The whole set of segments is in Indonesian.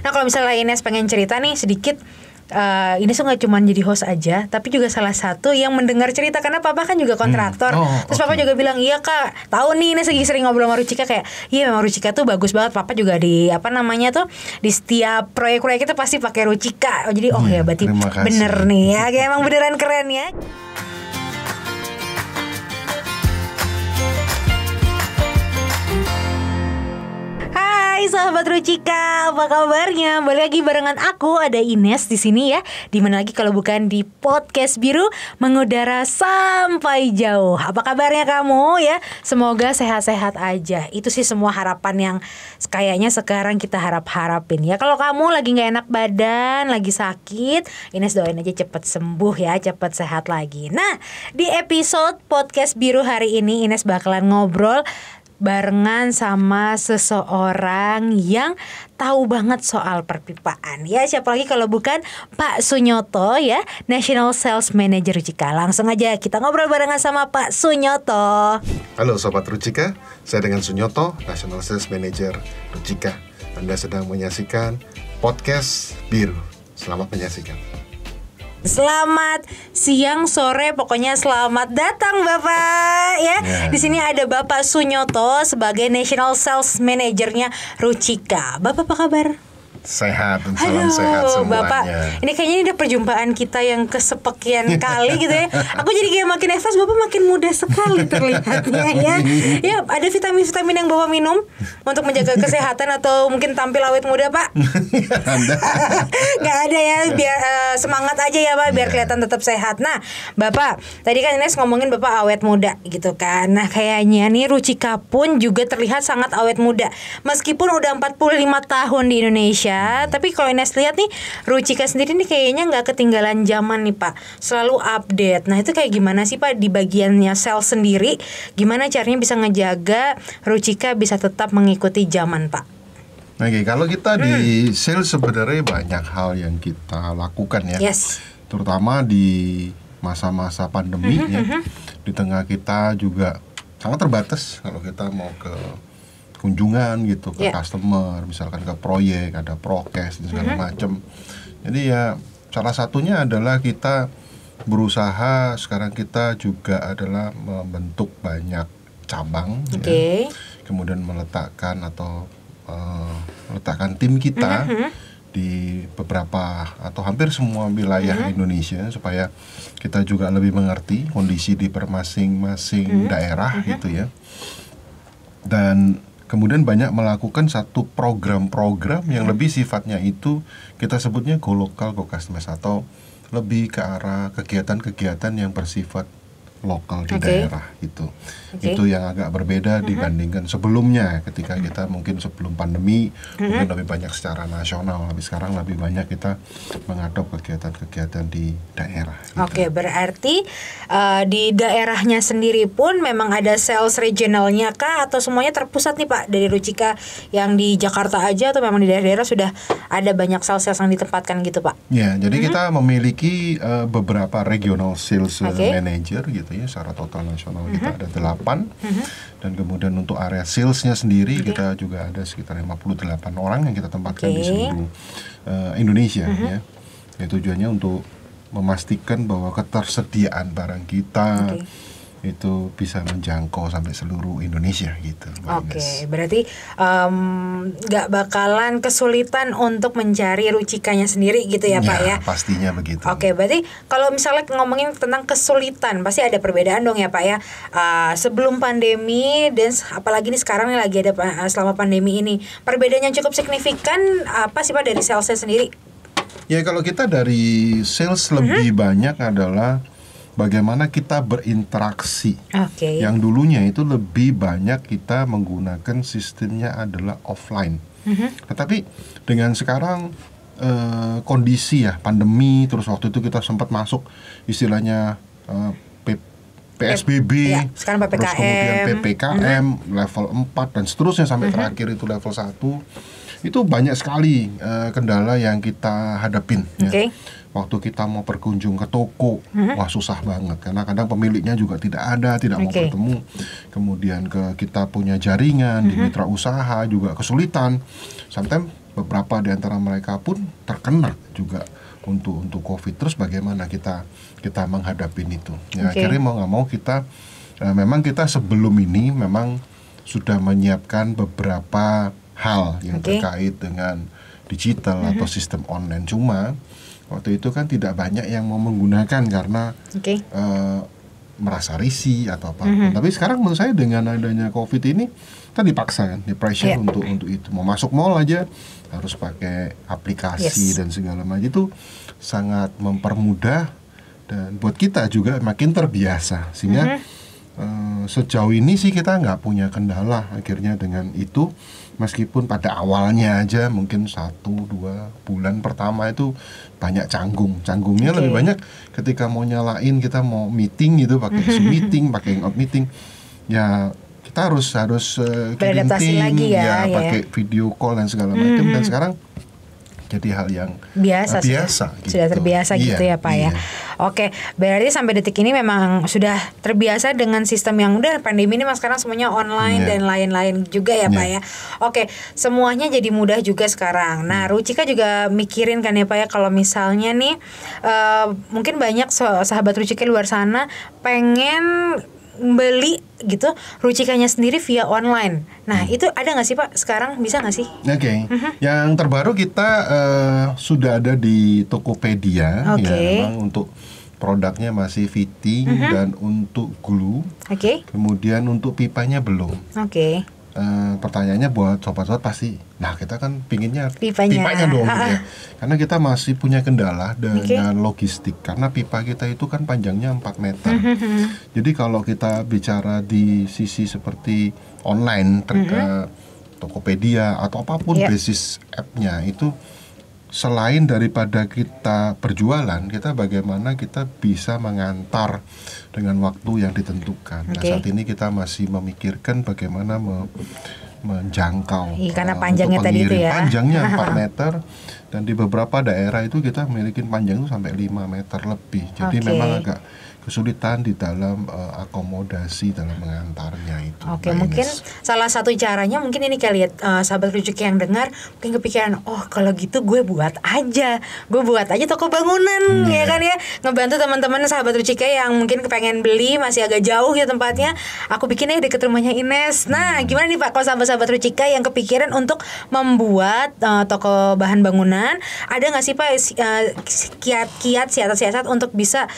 Nah kalau misalnya Ines pengen cerita nih sedikit, Ines tuh gak cuma jadi host aja, tapi juga salah satu yang mendengar cerita. Karena papa kan juga kontraktor. Terus papa juga bilang, iya kak, tahu nih Ines lagi sering ngobrol sama Ruchika kayak, iya memang Ruchika tuh bagus banget. Papa juga di di setiap proyek-proyek itu pasti pakai Ruchika. Jadi ya berarti bener nih ya, kayak emang beneran keren ya. Hai sahabat Ruchika, apa kabarnya? Balik lagi barengan aku, ada Ines di sini ya. Dimana lagi kalau bukan di podcast biru mengudara sampai jauh. Apa kabarnya kamu ya? Semoga sehat-sehat aja. Itu sih semua harapan yang kayaknya sekarang kita harapin ya. Kalau kamu lagi nggak enak badan, lagi sakit, Ines doain aja cepet sembuh ya, cepet sehat lagi. Nah, di episode podcast biru hari ini Ines bakalan ngobrol barengan sama seseorang yang tahu banget soal perpipaan. Ya siapa lagi kalau bukan Pak Sunyoto ya, National Sales Manager Ruchika. Langsung aja kita ngobrol barengan sama Pak Sunyoto. Halo Sobat Ruchika, saya dengan Sunyoto, National Sales Manager Ruchika. Anda sedang menyaksikan podcast biru. Selamat menyaksikan. Selamat siang, sore, pokoknya selamat datang Bapak ya. Di sini ada Bapak Sunyoto sebagai National Sales Manager-nya Ruchika. Bapak apa kabar? Sehat dan salam sehat semuanya. Bapak, ini kayaknya ini udah perjumpaan kita yang kesepekian kali gitu ya. Aku jadi kayak makin nervous, Bapak makin muda sekali terlihatnya ya. Ya, ada vitamin-vitamin yang Bapak minum untuk menjaga kesehatan atau mungkin tampil awet muda, Pak? Gak ada ya, biar semangat aja ya Pak, biar kelihatan tetap sehat. Nah, Bapak, tadi kan Ines ngomongin Bapak awet muda gitu kan. Nah, kayaknya nih Ruchika pun juga terlihat sangat awet muda. Meskipun udah 45 tahun di Indonesia, tapi kalau Ines lihat nih Ruchika sendiri nih kayaknya nggak ketinggalan zaman nih Pak, selalu update. Nah itu kayak gimana sih Pak di bagiannya sales sendiri, gimana caranya bisa ngejaga Ruchika bisa tetap mengikuti zaman Pak? Oke, kalau kita di sales sebenarnya banyak hal yang kita lakukan ya, terutama di masa-masa pandemi ya, di tengah kita juga sangat terbatas kalau kita mau ke kunjungan gitu ke customer, misalkan ke proyek, ada prokes dan segala macam. Jadi ya salah satunya adalah kita berusaha sekarang kita juga adalah membentuk banyak cabang, ya, kemudian meletakkan tim kita di beberapa atau hampir semua wilayah Indonesia supaya kita juga lebih mengerti kondisi di masing-masing daerah gitu ya. Dan kemudian banyak melakukan satu program-program yang lebih sifatnya itu kita sebutnya go local, go customize, atau lebih ke arah kegiatan-kegiatan yang bersifat lokal di daerah itu. Itu yang agak berbeda dibandingkan sebelumnya ketika kita mungkin sebelum pandemi mungkin lebih banyak secara nasional, tapi sekarang lebih banyak kita mengadop kegiatan-kegiatan di daerah gitu. Berarti di daerahnya sendiri pun memang ada sales regionalnya kah atau semuanya terpusat nih Pak dari Ruchika yang di Jakarta aja atau memang di daerah-daerah sudah ada banyak sales yang ditempatkan gitu Pak? Ya, jadi kita memiliki beberapa regional sales manager gitu ya, secara total nasional kita ada 8 dan kemudian untuk area salesnya sendiri kita juga ada sekitar 58 orang yang kita tempatkan di seluruh Indonesia ya. Tujuannya untuk memastikan bahwa ketersediaan barang kita itu bisa menjangkau sampai seluruh Indonesia gitu. Berarti nggak bakalan kesulitan untuk mencari Ruchikanya sendiri gitu ya Pak ya? Pastinya begitu. Berarti kalau misalnya ngomongin tentang kesulitan pasti ada perbedaan dong ya Pak ya. Sebelum pandemi dan apalagi nih sekarang nih lagi ada selama pandemi ini, perbedaan yang cukup signifikan apa sih Pak dari salesnya sendiri? Ya kalau kita dari sales lebih banyak adalah bagaimana kita berinteraksi. Yang dulunya itu lebih banyak kita menggunakan sistemnya adalah offline. Tetapi dengan sekarang kondisi ya pandemi, terus waktu itu kita sempat masuk istilahnya PSBB, sekarang PPKM, terus kemudian PPKM level 4 dan seterusnya sampai terakhir itu level 1. Itu banyak sekali kendala yang kita hadapin ya. Waktu kita mau berkunjung ke toko, wah susah banget karena kadang pemiliknya juga tidak ada, tidak mau bertemu. Kemudian kita punya jaringan di mitra usaha juga kesulitan. Sometimes beberapa di antara mereka pun terkena juga untuk COVID. Terus bagaimana kita menghadapi itu? Ya, akhirnya mau nggak mau kita memang kita sebelum ini memang sudah menyiapkan beberapa hal yang terkait dengan digital atau sistem online. Cuma waktu itu kan tidak banyak yang mau menggunakan karena merasa risih atau apa. Tapi sekarang menurut saya dengan adanya COVID ini kan dipaksa kan, di-pressure untuk itu. Mau masuk mall aja harus pakai aplikasi dan segala macam. Itu sangat mempermudah dan buat kita juga makin terbiasa sehingga sejauh ini sih kita nggak punya kendala akhirnya dengan itu, meskipun pada awalnya aja mungkin 1-2 bulan pertama itu banyak canggungnya lebih banyak ketika mau nyalain, kita mau meeting gitu pakai Zoom meeting, pakai Hangout meeting, ya kita harus beradaptasi lagi ya pakai video call dan segala macam. Dan sekarang jadi hal yang biasa gitu. Sudah terbiasa gitu ya Pak ya. Oke, berarti sampai detik ini memang sudah terbiasa dengan sistem yang udah pandemi ini mas, sekarang semuanya online dan lain-lain juga ya Pak ya. Oke, semuanya jadi mudah juga sekarang. Nah, Ruchika juga mikirin kan ya Pak ya, kalau misalnya nih mungkin banyak sahabat Ruchika luar sana pengen beli gitu Ruchikanya sendiri via online. Nah itu ada nggak sih Pak sekarang, bisa nggak sih? Oke. Yang terbaru kita sudah ada di Tokopedia. Ya, memang untuk produknya masih fitting dan untuk glue. Kemudian untuk pipanya belum. Pertanyaannya buat sobat-sobat pasti, nah kita kan pinginnya pipanya dong ya. Karena kita masih punya kendala dengan logistik, karena pipa kita itu kan panjangnya 4 meter. Jadi kalau kita bicara di sisi seperti online, Tokopedia atau apapun basis app-nya itu, selain daripada kita berjualan, kita bagaimana kita bisa mengantar dengan waktu yang ditentukan. Nah saat ini kita masih memikirkan bagaimana menjangkau karena panjangnya tadi itu ya. Panjangnya 4 meter dan di beberapa daerah itu kita memiliki panjang itu sampai 5 meter lebih. Jadi memang agak kesulitan di dalam akomodasi dalam mengantarnya itu. Mungkin salah satu caranya mungkin ini kali ya, sahabat Ruchika yang dengar mungkin kepikiran, oh kalau gitu gue buat aja toko bangunan ya kan ya, ngebantu teman-teman sahabat Ruchika yang mungkin kepengen beli masih agak jauh gitu tempatnya, aku bikinnya deket rumahnya Ines. Nah gimana nih Pak, kalau sahabat-sahabat Ruchika yang kepikiran untuk membuat toko bahan bangunan, ada nggak sih Pak kiat-kiat siasat-siasat untuk bisa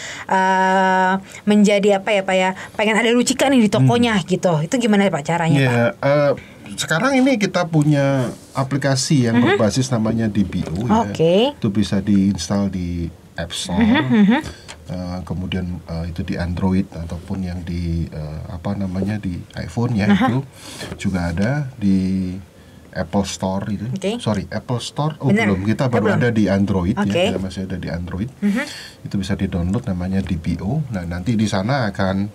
menjadi apa ya Pak ya, pengen ada Ruchika nih di tokonya gitu, itu gimana Pak caranya Pak? Sekarang ini kita punya aplikasi yang berbasis namanya DBO itu bisa diinstal di App Store, kemudian itu di Android ataupun yang di di iPhone ya, itu juga ada di Apple Store itu. Apple Store belum, kita baru ada di Android ya, kita masih ada di Android. Itu bisa di-download namanya DBO. Nah, nanti di sana akan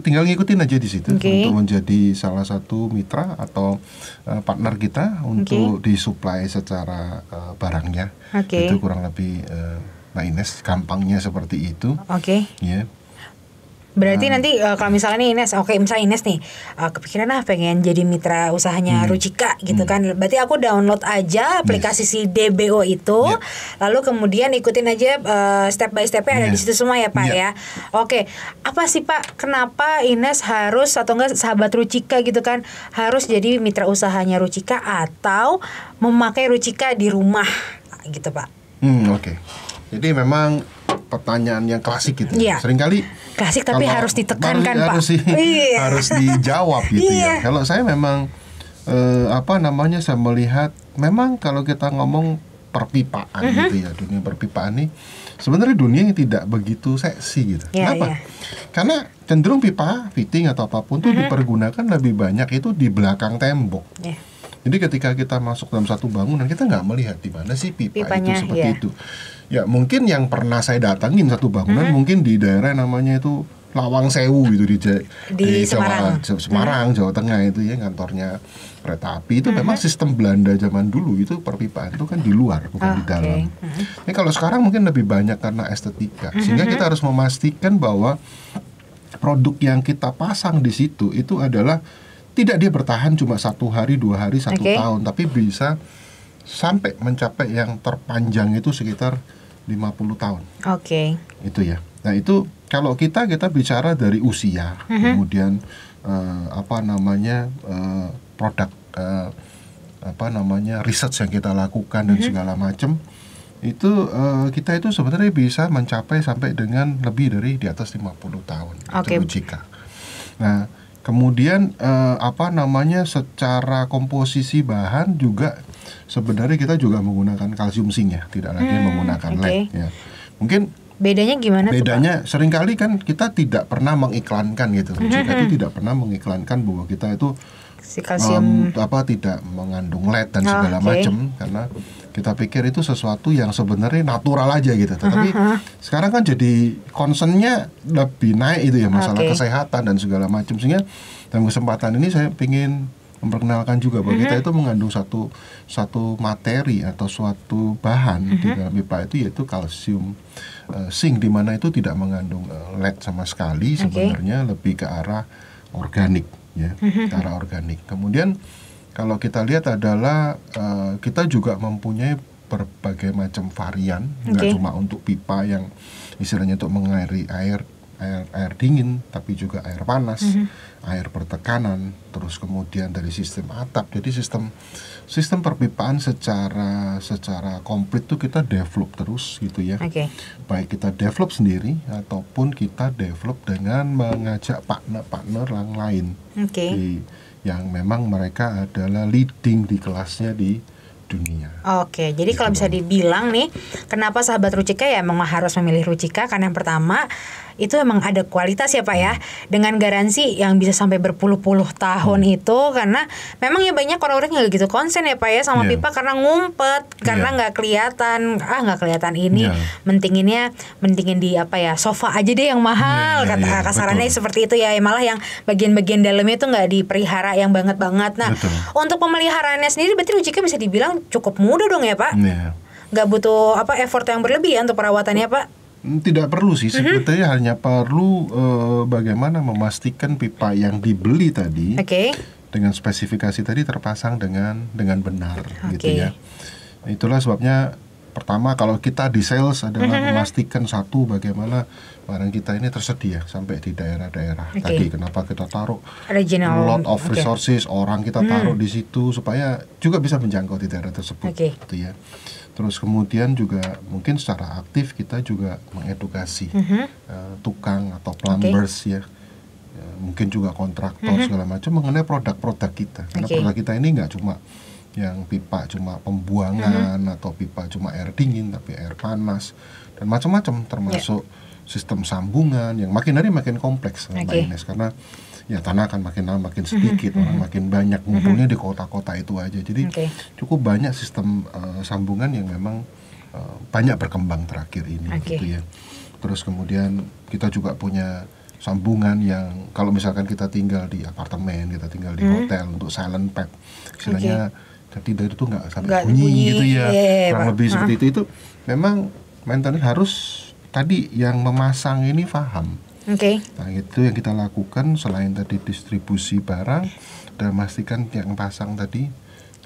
tinggal ngikutin aja di situ untuk menjadi salah satu mitra atau partner kita untuk disuplai secara barangnya. Itu kurang lebih Mbak Ines, gampangnya seperti itu. Ya. Berarti nanti kalau misalnya nih Ines, misalnya Ines nih kepikiran pengen jadi mitra usahanya Ruchika gitu kan. Berarti aku download aja aplikasi si DBO itu, lalu kemudian ikutin aja step by stepnya ada di situ semua ya Pak ya. Apa sih Pak, kenapa Ines harus atau enggak sahabat Ruchika gitu kan harus jadi mitra usahanya Ruchika atau memakai Ruchika di rumah gitu Pak? Jadi memang pertanyaan yang klasik gitu. Seringkali klasik tapi harus ditekankan Pak. Harus dijawab gitu ya. Kalau saya memang saya melihat memang kalau kita ngomong perpipaan gitu ya, dunia perpipaan ini sebenarnya dunia yang tidak begitu seksi gitu. Kenapa? Karena cenderung pipa fitting atau apapun tuh dipergunakan lebih banyak itu di belakang tembok. Jadi ketika kita masuk dalam satu bangunan, kita nggak melihat di mana sih pipanya itu seperti itu. Ya mungkin yang pernah saya datangin satu bangunan mungkin di daerah namanya itu Lawang Sewu gitu di Semarang, Jawa Tengah itu ya, kantornya kereta api itu memang sistem Belanda zaman dulu itu perpipaan itu kan di luar bukan di dalam. Kalau sekarang mungkin lebih banyak karena estetika, sehingga kita harus memastikan bahwa produk yang kita pasang di situ itu adalah tidak dia bertahan cuma 1 hari, 2 hari, 1 tahun, tapi bisa sampai mencapai yang terpanjang itu sekitar 50 tahun. Itu ya. Nah itu kalau kita bicara dari usia, kemudian produk research yang kita lakukan dan segala macam, itu kita itu sebenarnya bisa mencapai sampai dengan lebih dari di atas 50 tahun. Itu Ruchika. Nah kemudian secara komposisi bahan juga sebenarnya kita juga menggunakan kalsium zinc ya, tidak lagi menggunakan lead ya. Mungkin bedanya gimana tuh, Pak? Seringkali kan kita tidak pernah mengiklankan gitu. Ruchika itu tidak pernah mengiklankan bahwa kita itu si kalsium tidak mengandung lead dan segala macam, karena kita pikir itu sesuatu yang sebenarnya natural aja gitu. Tapi sekarang kan jadi concernnya lebih naik itu ya, masalah kesehatan dan segala macam. Sehingga dalam kesempatan ini saya ingin memperkenalkan juga bahwa kita itu mengandung satu materi atau suatu bahan di dalam pipa itu, yaitu kalsium zinc, di mana itu tidak mengandung lead sama sekali, sebenarnya lebih ke arah organik ya, ke arah organik. Kemudian kalau kita lihat adalah kita juga mempunyai berbagai macam varian, nggak cuma untuk pipa yang istilahnya untuk mengairi air dingin, tapi juga air panas, air bertekanan, terus kemudian dari sistem atap. Jadi sistem perpipaan secara komplit tuh kita develop terus gitu ya. Baik kita develop sendiri ataupun kita develop dengan mengajak partner yang lain, yang memang mereka adalah leading di kelasnya di dunia. Jadi kalau bisa dibilang nih, kenapa sahabat Ruchika ya memang harus memilih Ruchika, karena yang pertama itu emang ada kualitas ya Pak ya, dengan garansi yang bisa sampai berpuluh-puluh tahun itu, karena memang ya banyak orang-orang yang gitu konsen ya Pak ya sama pipa karena ngumpet, karena nggak kelihatan ini, mentingin di sofa aja deh yang mahal, kasarannya seperti itu ya, malah yang bagian-bagian dalamnya itu nggak dipelihara yang banget. Nah untuk pemeliharaannya sendiri berarti Ruchika bisa dibilang cukup mudah dong ya Pak, nggak butuh effort yang berlebih ya untuk perawatannya Pak. Tidak perlu sih, sebetulnya hanya perlu bagaimana memastikan pipa yang dibeli tadi dengan spesifikasi tadi terpasang dengan benar gitu ya. Itulah sebabnya pertama kalau kita di sales adalah memastikan satu, bagaimana barang kita ini tersedia sampai di daerah-daerah tadi. Kenapa kita taruh lot of resources, orang kita taruh di situ supaya juga bisa menjangkau di daerah tersebut gitu ya. Terus kemudian juga mungkin secara aktif kita juga mengedukasi tukang atau plumbers ya, mungkin juga kontraktor segala macam mengenai produk-produk kita. Karena produk kita ini nggak cuma yang pipa cuma pembuangan atau pipa cuma air dingin, tapi air panas dan macam-macam, termasuk sistem sambungan yang makin hari makin kompleks Mbak Ines, karena ya tanah kan makin lama makin sedikit, orang makin banyak ngumpulnya di kota-kota itu aja. Jadi cukup banyak sistem sambungan yang memang banyak berkembang terakhir ini gitu ya. Terus kemudian kita juga punya sambungan yang kalau misalkan kita tinggal di apartemen, kita tinggal di hotel untuk silent pad, istilahnya jadi dari itu nggak sampai bunyi gitu ya, kurang lebih seperti itu memang maintenance harus tadi yang memasang ini paham. Nah itu yang kita lakukan selain tadi distribusi barang dan memastikan yang pasang tadi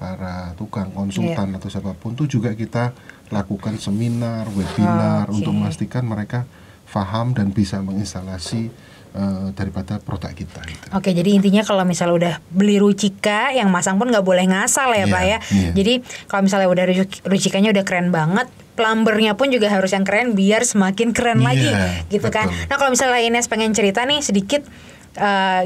para tukang konsultan atau siapapun itu juga kita lakukan seminar, webinar untuk memastikan mereka paham dan bisa menginstalasi daripada produk kita gitu. Jadi intinya kalau misalnya udah beli Ruchika, yang masang pun nggak boleh ngasal ya Pak ya. Jadi kalau misalnya udah Ruchikanya udah keren banget, plumbernya pun juga harus yang keren biar semakin keren lagi gitu kan. Nah kalau misalnya Ines pengen cerita nih sedikit,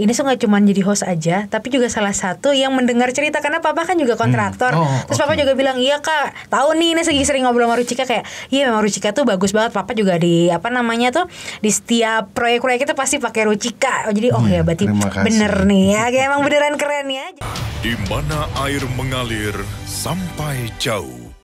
Ines tuh nggak cuma jadi host aja, tapi juga salah satu yang mendengar cerita, karena Papa kan juga kontraktor. Terus Papa juga bilang, iya Kak, tahu nih Ines lagi sering ngobrol sama Ruchika, kayak iya memang Ruchika tuh bagus banget. Papa juga di di setiap proyek-proyek itu pasti pakai Ruchika. Jadi ya berarti bener nih ya, kayak emang beneran keren ya. Di mana air mengalir sampai jauh,